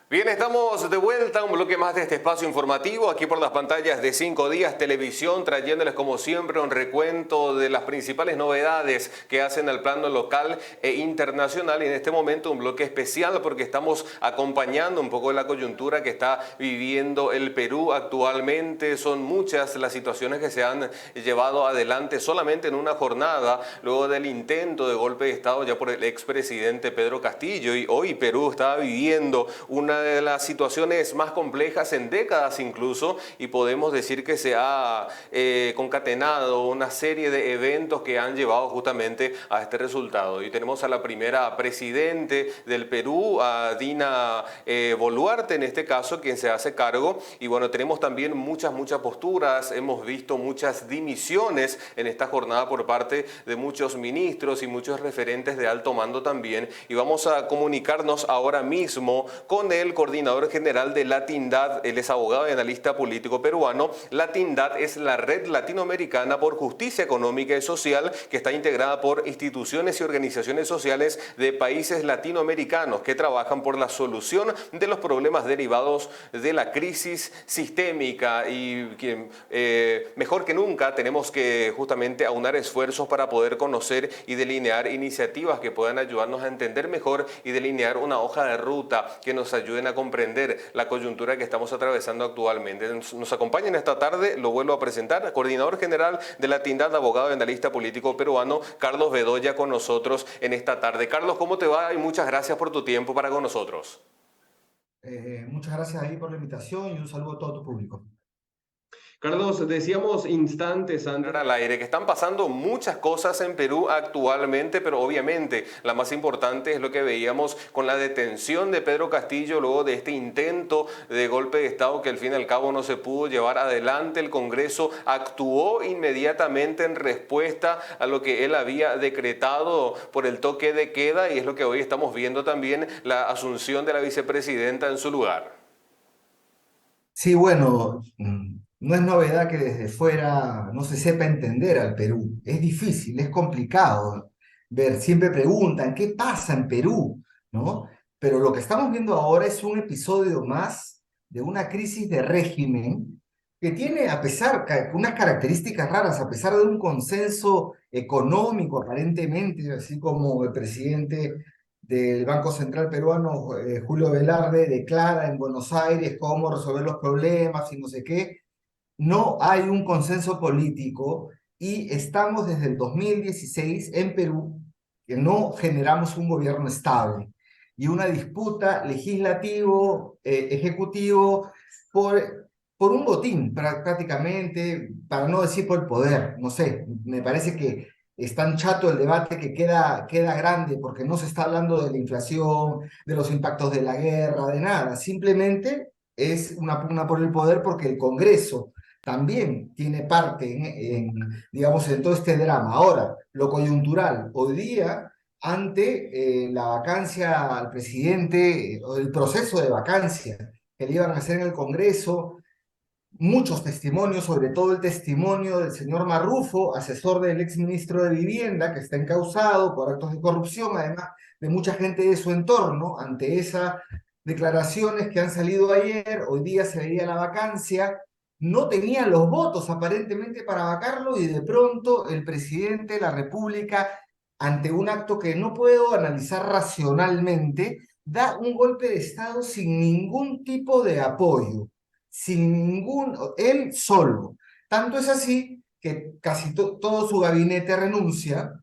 Bien, estamos de vuelta a un bloque más de este espacio informativo, aquí por las pantallas de 5 días televisión, trayéndoles como siempre un recuento de las principales novedades que hacen al plano local e internacional. Y en este momento un bloque especial porque estamos acompañando un poco de la coyuntura que está viviendo el Perú actualmente. Son muchas las situaciones que se han llevado adelante solamente en una jornada, luego del intento de golpe de Estado ya por el expresidente Pedro Castillo. Y hoy Perú está viviendo una de las situaciones más complejas en décadas incluso, y podemos decir que se ha concatenado una serie de eventos que han llevado justamente a este resultado. Y tenemos a la primera presidente del Perú, a Dina Boluarte en este caso, quien se hace cargo. Y bueno, tenemos también muchas posturas, hemos visto muchas dimisiones en esta jornada por parte de muchos ministros y muchos referentes de alto mando también. Y vamos a comunicarnos ahora mismo con el coordinador general de Latindad. Él es abogado y analista político peruano. Latindad es la Red Latinoamericana por Justicia Económica y Social, que está integrada por instituciones y organizaciones sociales de países latinoamericanos que trabajan por la solución de los problemas derivados de la crisis sistémica. Y mejor que nunca tenemos que justamente aunar esfuerzos para poder conocer y delinear iniciativas que puedan ayudarnos a entender mejor y delinear una hoja de ruta que nos ayuden a comprender la coyuntura que estamos atravesando actualmente. Nos acompaña en esta tarde, lo vuelvo a presentar, coordinador general de Latindad, abogado y analista político peruano, Carlos Bedoya, con nosotros en esta tarde. Carlos, ¿cómo te va? Y muchas gracias por tu tiempo para con nosotros. Muchas gracias ahí por la invitación y un saludo a todo tu público. Carlos, decíamos instantes antes al aire que están pasando muchas cosas en Perú actualmente, pero obviamente la más importante es lo que veíamos con la detención de Pedro Castillo luego de este intento de golpe de Estado que al fin y al cabo no se pudo llevar adelante. El Congreso actuó inmediatamente en respuesta a lo que él había decretado por el toque de queda, y es lo que hoy estamos viendo también, la asunción de la vicepresidenta en su lugar. Sí, bueno, no es novedad que desde fuera no se sepa entender al Perú. Es difícil, es complicado ver. Siempre preguntan, ¿qué pasa en Perú? ¿No? Pero lo que estamos viendo ahora es un episodio más de una crisis de régimen que tiene, a pesar, unas características raras, a pesar de un consenso económico aparentemente, así como el presidente del Banco Central peruano, Julio Velarde, declara en Buenos Aires cómo resolver los problemas y no sé qué. No hay un consenso político y estamos desde el 2016 en Perú que no generamos un gobierno estable y una disputa legislativo-ejecutivo por un botín prácticamente, para no decir por el poder. No sé, me parece que es tan chato el debate que queda grande porque no se está hablando de la inflación, de los impactos de la guerra, de nada. Simplemente es una pugna por el poder porque el Congreso también tiene parte digamos, en todo este drama. Ahora, lo coyuntural, hoy día, ante la vacancia al presidente, o el proceso de vacancia que le iban a hacer en el Congreso, muchos testimonios, sobre todo el testimonio del señor Marrufo, asesor del exministro de Vivienda, que está encausado por actos de corrupción, además de mucha gente de su entorno, ante esas declaraciones que han salido ayer, hoy día se veía la vacancia, no tenían los votos aparentemente para vacarlo y de pronto el presidente de la República, ante un acto que no puedo analizar racionalmente, da un golpe de Estado sin ningún tipo de apoyo, sin él solo. Tanto es así que casi todo su gabinete renuncia,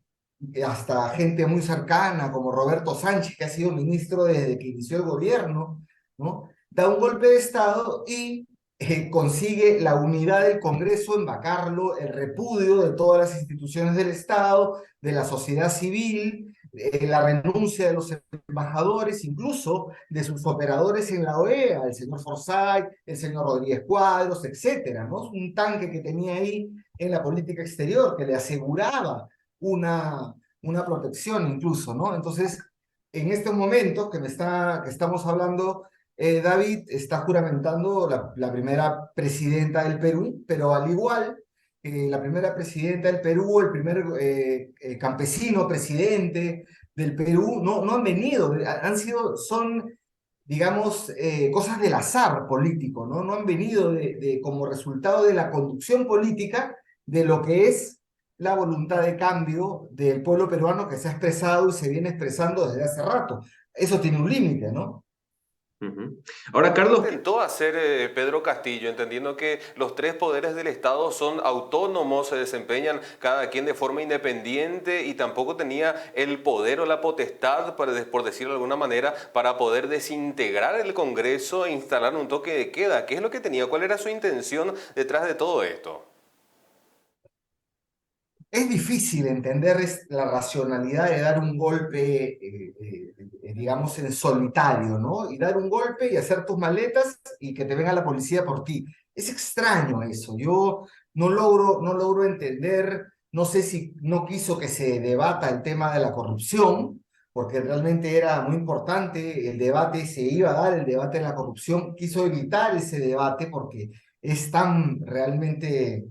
hasta gente muy cercana como Roberto Sánchez, que ha sido ministro desde que inició el gobierno, ¿no? Da un golpe de Estado y consigue la unidad del Congreso en vacarlo, el repudio de todas las instituciones del Estado, de la sociedad civil, la renuncia de los embajadores, incluso de sus operadores en la OEA, el señor Forsyth, el señor Rodríguez Cuadros, etcétera, ¿no? Un tanque que tenía ahí en la política exterior, que le aseguraba una protección incluso, ¿no? Entonces, en estos momentos que estamos hablando, David está juramentando la primera presidenta del Perú, pero al igual que la primera presidenta del Perú, el primer campesino presidente del Perú, no han venido, son digamos, cosas del azar político, ¿no? No han venido como resultado de la conducción política de lo que es la voluntad de cambio del pueblo peruano que se ha expresado y se viene expresando desde hace rato. Eso tiene un límite, ¿no? Ujú. Ahora, Carlos, intentó hacer Pedro Castillo, entendiendo que los tres poderes del Estado son autónomos, se desempeñan cada quien de forma independiente y tampoco tenía el poder o la potestad, por decirlo de alguna manera, para poder desintegrar el Congreso e instalar un toque de queda. ¿Qué es lo que tenía? ¿Cuál era su intención detrás de todo esto? Es difícil entender la racionalidad de dar un golpe, digamos, en solitario, ¿no? Y dar un golpe y hacer tus maletas y que te venga la policía por ti. Es extraño eso. Yo no logro entender, no sé si no quiso que se debata el tema de la corrupción, porque realmente era muy importante, el debate se iba a dar, el debate de la corrupción, quiso evitar ese debate porque es tan realmente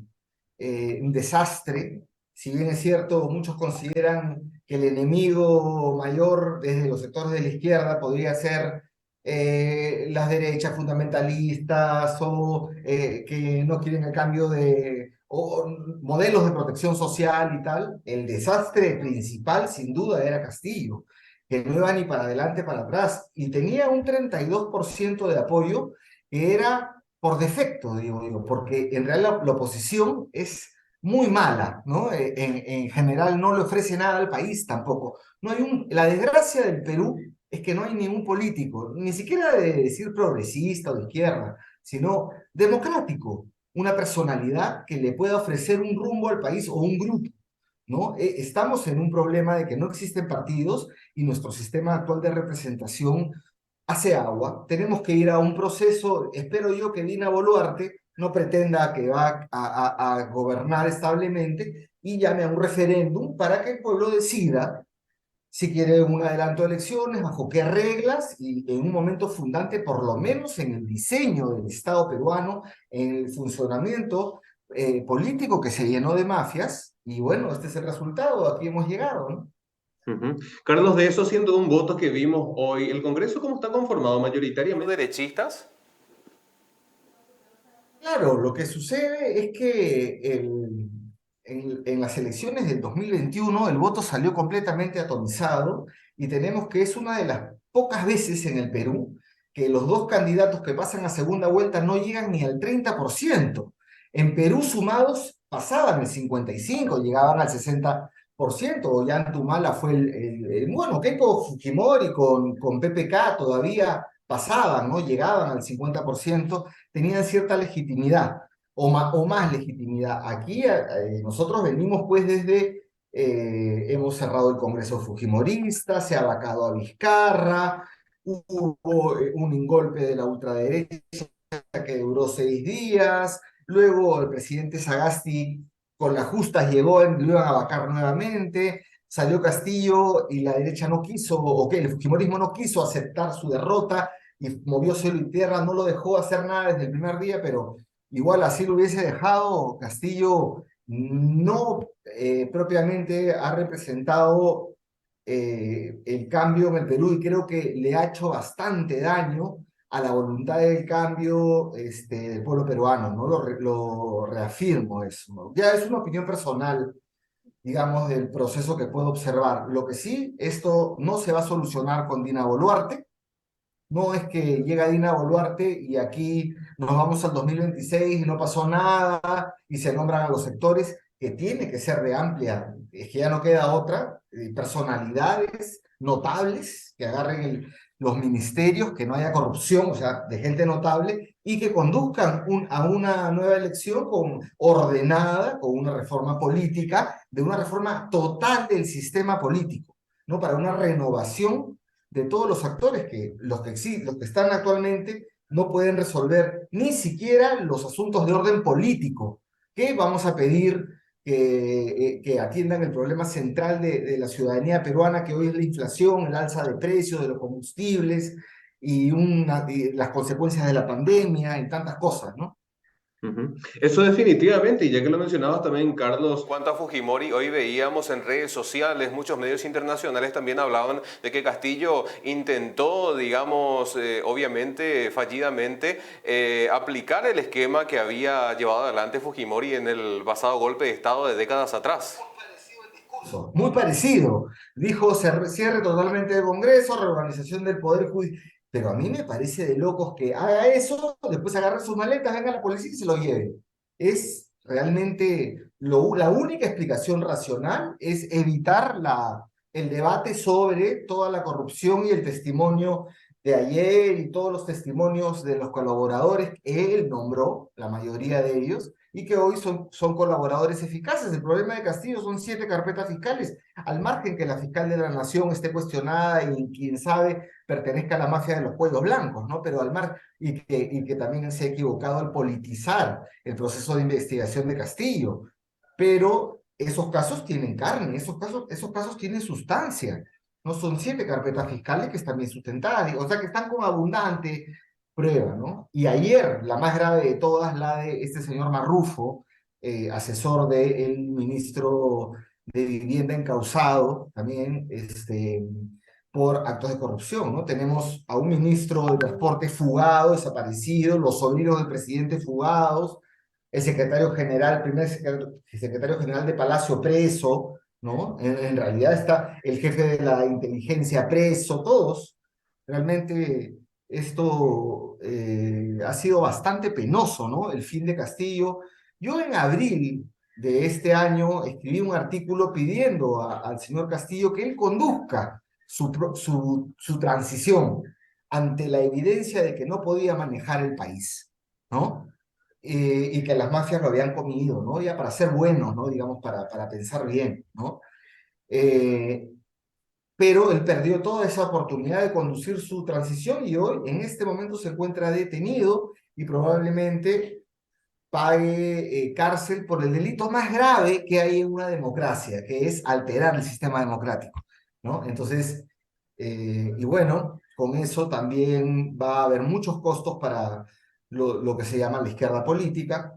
un desastre. Si bien es cierto, muchos consideran que el enemigo mayor desde los sectores de la izquierda podría ser las derechas fundamentalistas o que no quieren el cambio o modelos de protección social y tal, el desastre principal sin duda era Castillo, que no iba ni para adelante, para atrás, y tenía un 32% de apoyo, que era por defecto, digo, porque en realidad la oposición es muy mala, ¿no? En general no le ofrece nada al país tampoco. No hay la desgracia del Perú es que no hay ningún político, ni siquiera de decir progresista o de izquierda, sino democrático, una personalidad que le pueda ofrecer un rumbo al país o un grupo, ¿no? Estamos en un problema de que no existen partidos y nuestro sistema actual de representación hace agua. Tenemos que ir a un proceso, espero yo que Dina Boluarte no pretenda que va a gobernar establemente y llame a un referéndum para que el pueblo decida si quiere un adelanto de elecciones, bajo qué reglas y en un momento fundante, por lo menos en el diseño del Estado peruano, en el funcionamiento político que se llenó de mafias. Y bueno, este es el resultado, aquí hemos llegado, ¿no? Ujú. Carlos, de eso siendo un voto que vimos hoy, ¿el Congreso cómo está conformado mayoritariamente? ¿Derechistas? Claro, lo que sucede es que en las elecciones del 2021 el voto salió completamente atomizado y tenemos que es una de las pocas veces en el Perú que los dos candidatos que pasan a segunda vuelta no llegan ni al 30%. En Perú sumados pasaban el 55%, llegaban al 60%. Ollanta fue bueno, Keiko Fujimori con PPK todavía pasaban, ¿no? Llegaban al 50%, tenían cierta legitimidad o más legitimidad. Aquí nosotros venimos pues hemos cerrado el Congreso Fujimorista, se ha vacado a Vizcarra, hubo un golpe de la ultraderecha que duró 6 días, luego el presidente Sagasti con las justas llegó, lo iban a vacar nuevamente, salió Castillo y la derecha no quiso, el Fujimorismo no quiso aceptar su derrota y movió cielo y tierra, no lo dejó hacer nada desde el primer día, pero igual así lo hubiese dejado, Castillo no propiamente ha representado el cambio en el Perú y creo que le ha hecho bastante daño a la voluntad del cambio del pueblo peruano, ¿no? Lo reafirmo eso, ¿no? Ya es una opinión personal, digamos, del proceso que puedo observar. Lo que sí, esto no se va a solucionar con Dina Boluarte, no es que llega Dina Boluarte y aquí nos vamos al 2026 y no pasó nada y se nombran a los sectores, que tiene que ser de amplia, es que ya no queda otra, personalidades notables que agarren los ministerios, que no haya corrupción, o sea, de gente notable y que conduzcan a una nueva elección ordenada, con una reforma política, de una reforma total del sistema político, ¿no? Para una renovación de todos los actores los que están actualmente no pueden resolver ni siquiera los asuntos de orden político, que vamos a pedir que atiendan el problema central de la ciudadanía peruana, que hoy es la inflación, el alza de precios de los combustibles y las consecuencias de la pandemia y tantas cosas, ¿no? Ujú. Eso definitivamente, y ya que lo mencionabas también, Carlos, cuanto a Fujimori, hoy veíamos en redes sociales, muchos medios internacionales también hablaban de que Castillo intentó, digamos, obviamente fallidamente, aplicar el esquema que había llevado adelante Fujimori en el pasado golpe de Estado de décadas atrás. Muy parecido. Dijo, cierre totalmente el Congreso, reorganización del Poder Judicial. Pero a mí me parece de locos que haga eso, después agarre sus maletas, venga la policía y se lo lleve. Es realmente la única explicación racional es evitar el debate sobre toda la corrupción y el testimonio de ayer y todos los testimonios de los colaboradores que él nombró, la mayoría de ellos, y que hoy son colaboradores eficaces. El problema de Castillo son 7 carpetas fiscales, al margen que la fiscal de la Nación esté cuestionada y quién sabe pertenezca a la mafia de los cuellos blancos, ¿no? Pero al mar y que también se ha equivocado al politizar el proceso de investigación de Castillo. Pero esos casos tienen carne, esos casos tienen sustancia. No son 7 carpetas fiscales que están bien sustentadas, o sea que están con abundante prueba, ¿no? Y ayer, la más grave de todas, la de este señor Marrufo, asesor del ministro de Vivienda encausado, también por actos de corrupción, ¿no? Tenemos a un ministro de Transporte fugado, desaparecido, los sobrinos del presidente fugados, el secretario general, secretario general de Palacio preso, ¿no? En realidad está el jefe de la inteligencia preso, todos. Realmente esto ha sido bastante penoso, ¿no? El fin de Castillo. Yo en abril de este año escribí un artículo pidiendo al señor Castillo que él conduzca su transición ante la evidencia de que no podía manejar el país, ¿no? Y que las mafias lo habían comido, ¿no? Ya para ser buenos, ¿no? Digamos, para pensar bien, ¿no? Eh, pero él perdió toda esa oportunidad de conducir su transición y hoy, en este momento, se encuentra detenido y probablemente pague cárcel por el delito más grave que hay en una democracia, que es alterar el sistema democrático, ¿no? Entonces, y bueno, con eso también va a haber muchos costos para lo que se llama la izquierda política,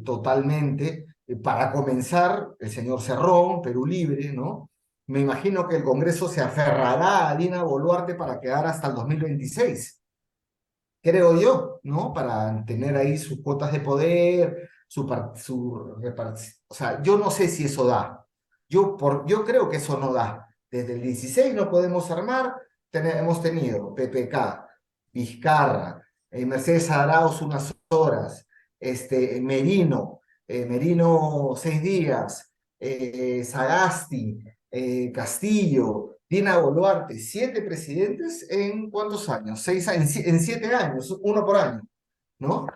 totalmente. Para comenzar, el señor Cerrón, Perú Libre, ¿no? Me imagino que el Congreso se aferrará a Dina Boluarte para quedar hasta el 2026, creo yo, ¿no? Para tener ahí sus cuotas de poder, o sea, yo no sé si eso da. Yo creo que eso no da. Desde el 16 no podemos armar, hemos tenido PPK, Vizcarra, Mercedes Arauz unas horas, Merino 6 días, Sagasti, Castillo, Dina Boluarte, 7 presidentes en ¿cuántos años? En 7 años, uno por año, ¿no?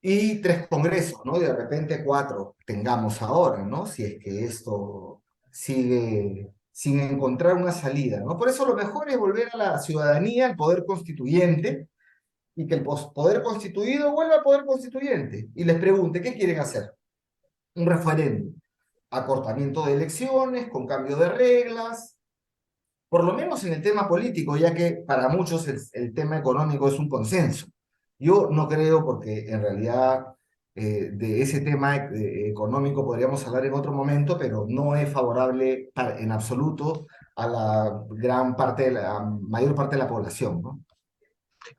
Y 3 congresos, ¿no? Y de repente 4 tengamos ahora, ¿no? Si es que esto sigue sin encontrar una salida, ¿no? Por eso lo mejor es volver a la ciudadanía, al poder constituyente, y que el poder constituido vuelva al poder constituyente y les pregunte, ¿qué quieren hacer? Un referéndum, acortamiento de elecciones, con cambio de reglas, por lo menos en el tema político, ya que para muchos el tema económico es un consenso. Yo no creo, porque en realidad de ese tema económico podríamos hablar en otro momento, pero no es favorable en absoluto a la gran parte, de la mayor parte de la población, ¿no?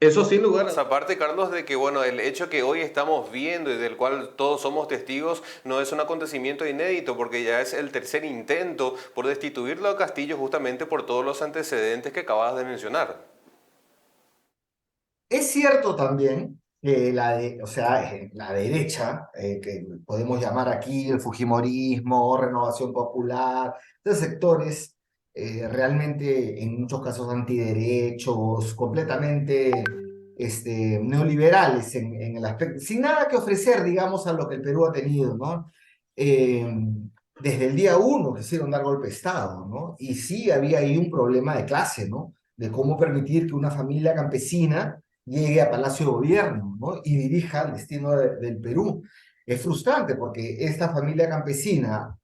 Eso sin lugar. Aparte, Carlos, de que bueno, el hecho que hoy estamos viendo y del cual todos somos testigos no es un acontecimiento inédito, porque ya es el tercer intento por destituirlo a Castillo justamente por todos los antecedentes que acabas de mencionar. Es cierto también que o sea, la derecha, que podemos llamar aquí el Fujimorismo, Renovación Popular, de sectores realmente en muchos casos antiderechos, completamente neoliberales en el aspecto, sin nada que ofrecer, digamos, a lo que el Perú ha tenido, ¿no? Eh, Desde el día uno quisieron dar golpe de Estado, ¿no? Y sí había ahí un problema de clase, ¿no? De cómo permitir que una familia campesina llegue a Palacio de Gobierno, ¿no? Y dirija el destino del Perú. Es frustrante porque esta familia campesina,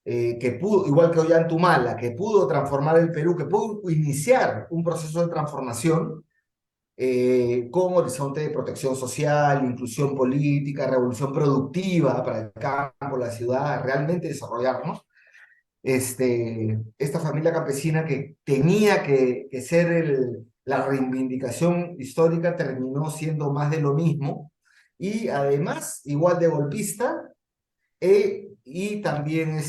que pudo, igual que Ollantumala, que pudo transformar el Perú, que pudo iniciar un proceso de transformación, con horizonte de protección social, inclusión política, revolución productiva para el campo, la ciudad, realmente desarrollarnos. Esta familia campesina que tenía que ser la reivindicación histórica terminó siendo más de lo mismo y además igual de golpista y también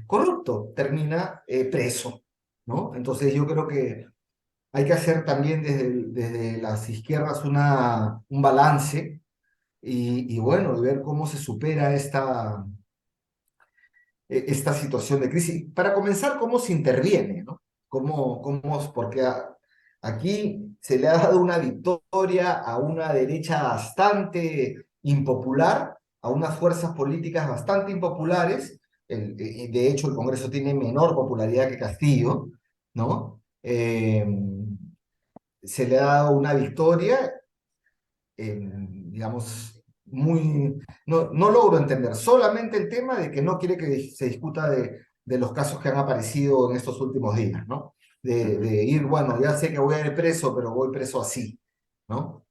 corrupto, termina preso, ¿no? Entonces yo creo que hay que hacer también desde las izquierdas un balance y bueno, ver cómo se supera esta situación de crisis. Para comenzar, cómo se interviene, ¿no? Porque aquí se le ha dado una victoria a una derecha bastante impopular, a unas fuerzas políticas bastante impopulares. De hecho, el Congreso tiene menor popularidad que Castillo, ¿no? Se le ha dado una victoria digamos, no logro entender solamente el tema de que no quiere que se discuta de los casos que han aparecido en estos últimos días, ¿no? De ir, bueno, ya sé que voy a ir preso, pero voy preso así, ¿no?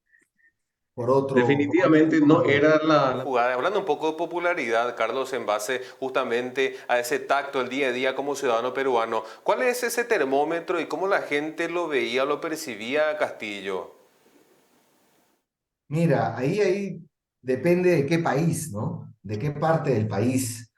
Por otro Definitivamente no motivo. era la jugada. Hablando un poco de popularidad, Carlos, en base justamente a ese tacto el día a día como ciudadano peruano, ¿cuál es ese termómetro y cómo la gente lo veía, lo percibía a Castillo? Mira, ahí depende de qué país, ¿no? De qué parte del país.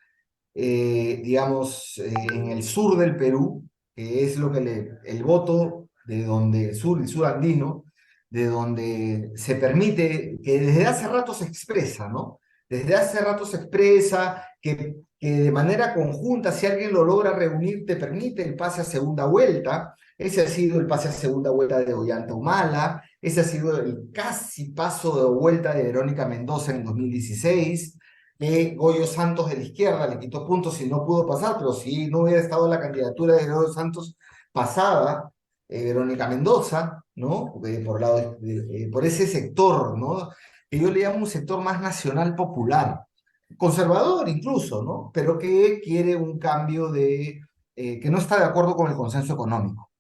Digamos, en el sur del Perú, que es el voto de donde el sur andino, de donde se permite, que desde hace rato se expresa, ¿no? Desde hace rato se expresa que de manera conjunta, si alguien lo logra reunir, te permite el pase a segunda vuelta. Ese ha sido el pase a segunda vuelta de Ollanta Humala, ese ha sido el casi paso de vuelta de Verónica Mendoza en 2016 que Goyo Santos de la izquierda le quitó puntos y no pudo pasar, pero si no hubiera estado la candidatura de Goyo Santos pasada, Verónica Mendoza, ¿no? Por ese sector, ¿no? Que yo le llamo un sector más nacional popular, conservador incluso, ¿no? Pero que quiere un cambio que no está de acuerdo con el consenso económico.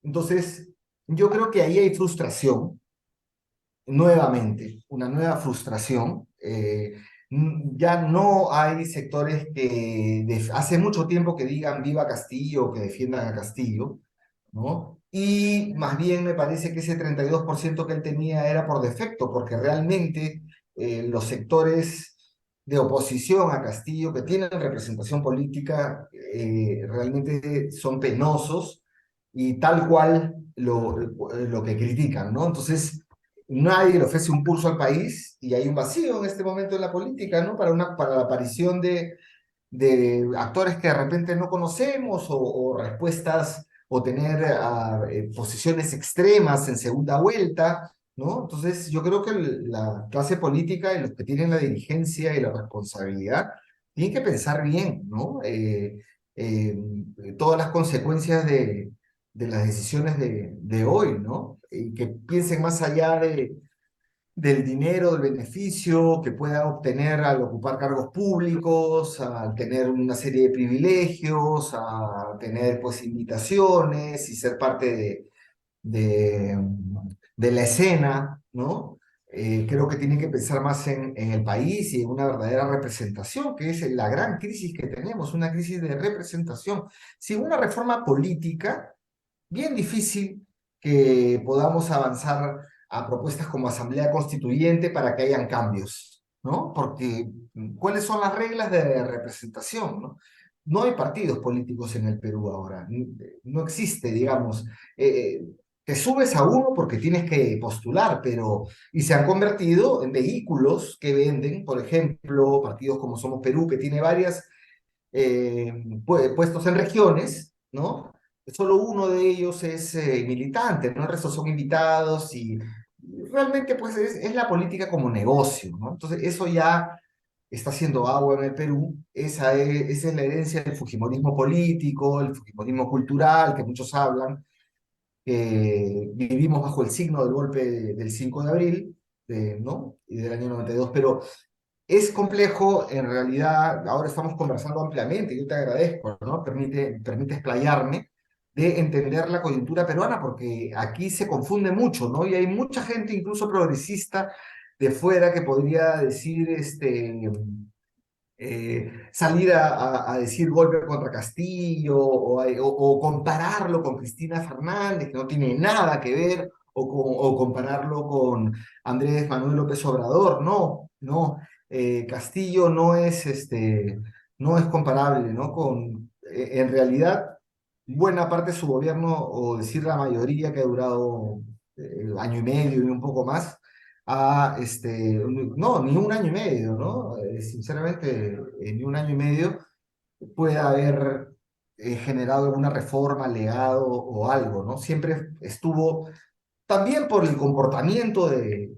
Entonces, yo creo que ahí hay frustración, nuevamente, una nueva frustración. Ya no hay sectores que hace mucho tiempo que digan viva Castillo o que defiendan a Castillo, ¿no? Y más bien me parece que ese 32% que él tenía era por defecto, porque realmente los sectores de oposición a Castillo que tienen representación política realmente son penosos y tal cual lo que critican, ¿no? Entonces, nadie le ofrece un pulso al país y hay un vacío en este momento en la política, ¿no? Para la aparición de actores que de repente no conocemos o respuestas o tener posiciones extremas en segunda vuelta, ¿no? Entonces yo creo que la clase política y los que tienen la dirigencia y la responsabilidad tienen que pensar bien, ¿no? Eh, Todas las consecuencias de las decisiones de hoy, ¿no? Y que piensen más allá del dinero, del beneficio que pueda obtener al ocupar cargos públicos, al tener una serie de privilegios, a tener pues invitaciones y ser parte de, de la escena, ¿no? Creo que tienen que pensar más en el país y en una verdadera representación, que es la gran crisis que tenemos, una crisis de representación. Sin una reforma política, bien difícil que podamos avanzar a propuestas como Asamblea Constituyente para que hayan cambios, ¿no? Porque ¿cuáles son las reglas de representación, ¿no? No hay partidos políticos en el Perú ahora, no existe, digamos. Te subes a uno porque tienes que postular, y se han convertido en vehículos que venden, por ejemplo, partidos como Somos Perú, que tiene varias puestos en regiones, ¿no? Solo uno de ellos es militante, ¿no? El resto son invitados y realmente pues es la política como negocio, ¿no? Entonces eso ya está haciendo agua en el Perú, esa es la herencia del fujimorismo político, el fujimorismo cultural, que muchos hablan, vivimos bajo el signo del golpe del 5 de abril, ¿no? Y del año 92, pero es complejo, en realidad, ahora estamos conversando ampliamente, yo te agradezco, ¿no? Permite explayarme, de entender la coyuntura peruana, porque aquí se confunde mucho, ¿no? Y hay mucha gente, incluso progresista, de fuera que podría decir, salir a decir golpe contra Castillo o compararlo con Cristina Fernández, que no tiene nada que ver, o compararlo con Andrés Manuel López Obrador. No, no, Castillo no es comparable, ¿no? En realidad, buena parte de su gobierno, o decir la mayoría que ha durado año y medio y un poco más, no, ni un año y medio, ¿no? Sinceramente, ni un año y medio puede haber generado alguna reforma, legado o algo, ¿no? Siempre estuvo, también por el comportamiento de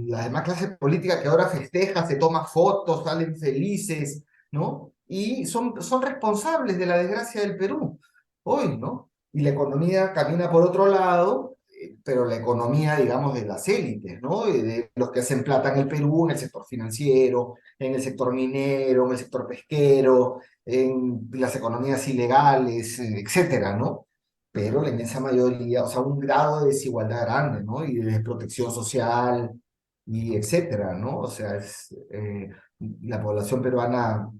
la demás clase política que ahora festeja, se toma fotos, salen felices, ¿no? Y son responsables de la desgracia del Perú hoy, ¿no? Y la economía camina por otro lado, pero la economía, digamos, de las élites, ¿no? De los que hacen plata en el Perú, en el sector financiero, en el sector minero, en el sector pesquero, en las economías ilegales, etcétera, ¿no? Pero la inmensa mayoría, o sea, un grado de desigualdad grande, ¿no? Y de desprotección social, y etcétera, ¿no? O sea, la población peruana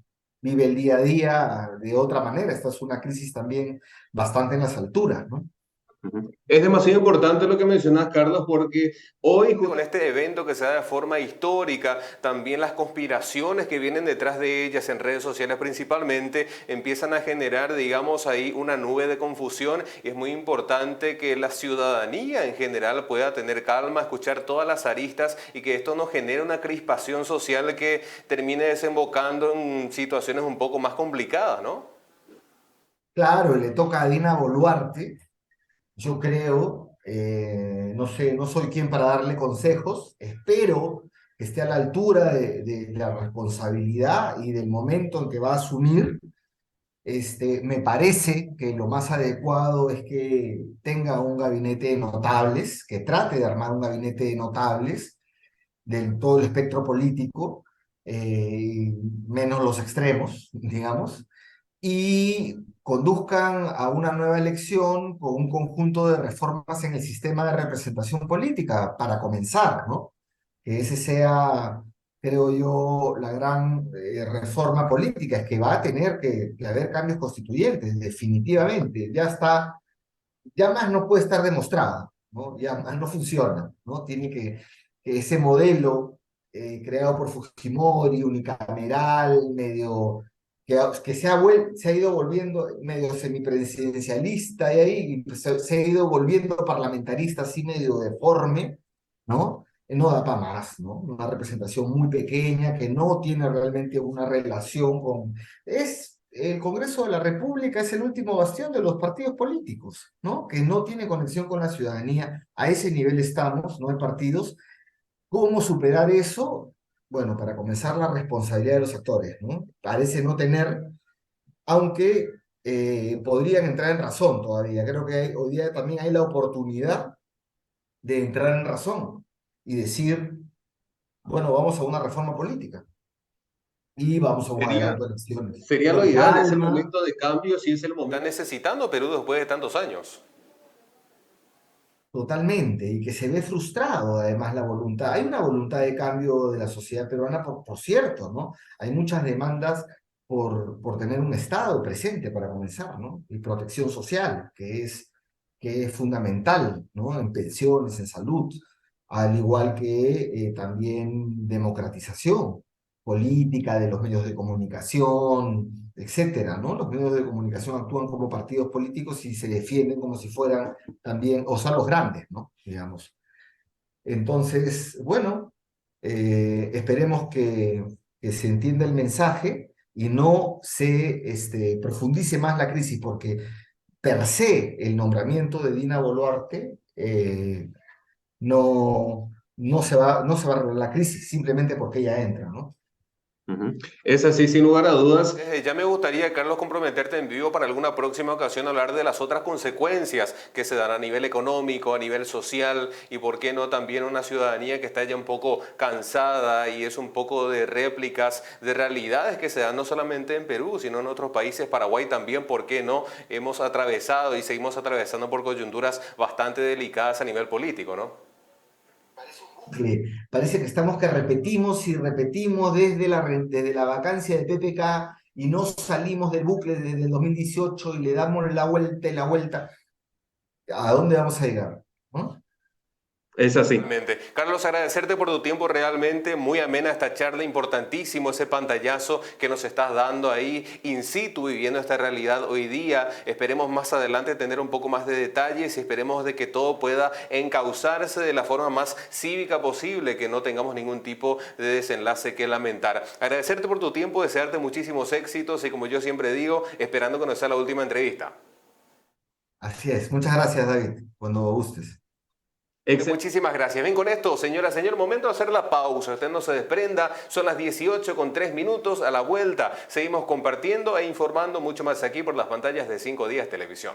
vive el día a día de otra manera. Esta es una crisis también bastante en las alturas, ¿no? Ujú. Es demasiado importante lo que mencionas, Carlos, porque hoy con este evento que se da de forma histórica, también las conspiraciones que vienen detrás de ellas en redes sociales principalmente empiezan a generar, digamos, ahí una nube de confusión, y es muy importante que la ciudadanía en general pueda tener calma, escuchar todas las aristas y que esto no genere una crispación social que termine desembocando en situaciones un poco más complicadas, ¿no? Claro, le toca a Dina Boluarte, yo creo, no sé, no soy quien para darle consejos, espero que esté a la altura de la responsabilidad y del momento en que va a asumir. Me parece que lo más adecuado es que tenga un gabinete de notables, que trate de armar un gabinete de notables de todo el espectro político, menos los extremos, digamos, y conduzcan a una nueva elección con un conjunto de reformas en el sistema de representación política, para comenzar, ¿no? Que ese sea, creo yo, la gran reforma política, es que va a tener que haber cambios constituyentes, definitivamente. Ya está, ya más no puede estar demostrado, ¿no? Ya más no funciona, ¿no? Que ese modelo creado por Fujimori, unicameral, medio, que se ha ido volviendo medio semipresidencialista y ahí y pues, se ha ido volviendo parlamentarista así medio deforme, ¿no? No da para más, ¿no? Una representación muy pequeña que no tiene realmente una relación con... El Congreso de la República es el último bastión de los partidos políticos, ¿no? Que no tiene conexión con la ciudadanía. A ese nivel estamos, no hay partidos. ¿Cómo superar eso? Bueno, para comenzar, la responsabilidad de los actores, ¿no? Parece no tener, aunque podrían entrar en razón todavía. Creo que hoy día también hay la oportunidad de entrar en razón y decir, bueno, vamos a una reforma política y vamos a un Sería, adelanto de elecciones. sería lo Con ideal, es el calma. momento de cambio, si es el momento. Está necesitando Perú después de tantos años. Totalmente, y que se ve frustrado además la voluntad. Hay una voluntad de cambio de la sociedad peruana, por cierto, ¿no? Hay muchas demandas por tener un Estado presente para comenzar, ¿no? Y protección social, que es fundamental, ¿no? En pensiones, en salud, al igual que también democratización política de los medios de comunicación, etcétera, ¿no? Los medios de comunicación actúan como partidos políticos y se defienden como si fueran también, o son los grandes, ¿no? Digamos. Entonces, bueno, esperemos que se entienda el mensaje y no se profundice más la crisis, porque per se el nombramiento de Dina Boluarte no se va a arreglar la crisis simplemente porque ella entra, ¿no? Ujú. Es así, sin lugar a dudas. Ya me gustaría, Carlos, comprometerte en vivo para alguna próxima ocasión hablar de las otras consecuencias que se dan a nivel económico, a nivel social y, por qué no, también una ciudadanía que está ya un poco cansada y es un poco de réplicas de realidades que se dan no solamente en Perú, sino en otros países, Paraguay también, por qué no, hemos atravesado y seguimos atravesando por coyunturas bastante delicadas a nivel político, ¿no? Parece que estamos que repetimos y repetimos desde la vacancia de PPK y no salimos del bucle desde el 2018 y le damos la vuelta y la vuelta. ¿A dónde vamos a llegar? ¿No? Es así. Realmente. Carlos, agradecerte por tu tiempo, realmente muy amena esta charla, importantísimo ese pantallazo que nos estás dando ahí in situ, viviendo esta realidad hoy día. Esperemos más adelante tener un poco más de detalles y esperemos de que todo pueda encauzarse de la forma más cívica posible, que no tengamos ningún tipo de desenlace que lamentar. Agradecerte por tu tiempo, desearte muchísimos éxitos y, como yo siempre digo, esperando que no sea la última entrevista. Así es. Muchas gracias, David. Cuando gustes. Excelente. Muchísimas gracias. Bien, con esto, señora, señor, momento de hacer la pausa. Usted no se desprenda. Son las 18:03. A la vuelta seguimos compartiendo e informando mucho más aquí por las pantallas de 5 Días Televisión.